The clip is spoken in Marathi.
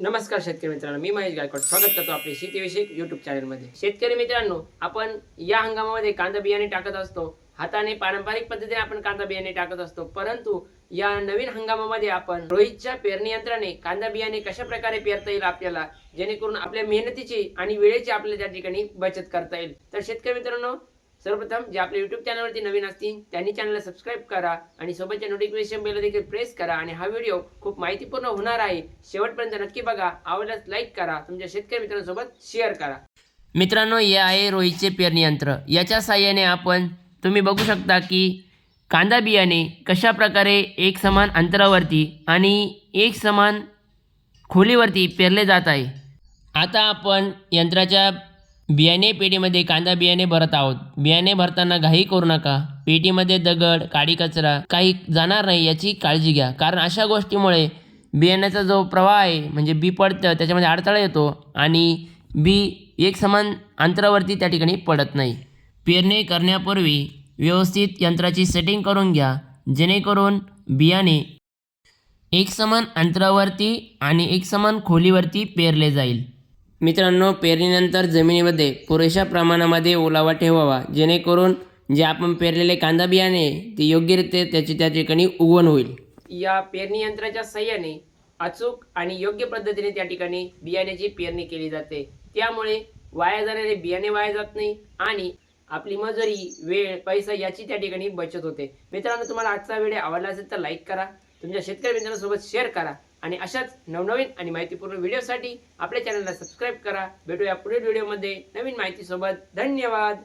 नमस्कार शेतकरी मित्रांनो, मी महेश गायकवाड स्वागत करतो आपले शेतीविषयक YouTube चॅनलमध्ये। शेतकरी मित्रांनो, आपण या हंगामामध्ये कांदा बियाणे टाकत असतो। हाताने पारंपरिक पद्धतीने आपण कांदा बियाणे टाकत असतो, परंतु या नवीन हंगामामध्ये आपण रोहितच्या पेरणी यंत्राने कांदा बियाणे कशा प्रकारे पेरता येईल आपल्याला, जेणेकरून आपल्या मेहनतीची आणि वेळेची आपल्याला त्या ठिकाणी बचत करता येईल। तर शेतकरी मित्रांनो, सर्वप्रथम जे आपल्या YouTube चॅनलवरती नवीन असतील त्यांनी चॅनलला सबस्क्राइब करा आणि सोबतच्या नोटिफिकेशन बेल देखील प्रेस करा आणि हा व्हिडिओ खूप माहितीपूर्ण होणार आहे। शेवटपर्यंत नक्की बघा, आवडल्यास लाईक करा, तुमच्या शेतकरी मित्रांसोबत शेअर करा। मित्रांनो, हे आहे रोहितचे पेरणी यंत्र। याच्या साहाय्याने आपण तुम्ही बघू शकता की कांदा बियाणे कशा प्रकारे एक समान अंतरावरती आणि एक समान खोलीवरती पेरले जात आहे। आता आपण यंत्राच्या बियाणे पेटीमध्ये कांदा बियाणे भरत आहोत। बियाणे भरताना घाई करू नका। पेटीमध्ये दगड, काडी कचरा काही जाणार नाही याची काळजी घ्या, कारण अशा गोष्टीमुळे बियाण्याचा जो प्रवाह आहे म्हणजे बी पडतं, त्याच्यामध्ये अडथळा येतो आणि बी एक समान अंतरावरती त्या ठिकाणी पडत नाही। पेरणी करण्यापूर्वी व्यवस्थित यंत्राची सेटिंग करून घ्या, जेणेकरून बियाणे एकसमान अंतरावरती आणि एकसमान खोलीवरती पेरले जाईल। मित्रांनो, पेरणीनंतर जमिनीमध्ये पुरेशा प्रमाणामध्ये ओलावा ठेवावा, जेणेकरून जे आपण पेरलेले कांदा बियाणे ते योग्यरित्या त्या ठिकाणी उगवण होईल। या पेरणी यंत्राच्या साहाय्याने अचूक आणि योग्य पद्धतीने त्या ठिकाणी बियाण्याची पेरणी केली जाते। त्यामुळे वाया जाणारे बियाणे वाया जात नाही आणि आपली मजुरी, वेळ, पैसा याची त्या ठिकाणी बचत होते। मित्रांनो, तुम्हाला आजचा व्हिडिओ आवडला असेल तर लाईक करा, तुमच्या शेतकरी मित्रांसोबत शेअर करा आणि अशाच नवनवीन आणि माहितीपूर्ण व्हिडिओसाठी आपल्या चॅनलला सबस्क्राइब करा। भेटूया पुढील व्हिडिओमध्ये नवीन माहितीसोबत। धन्यवाद।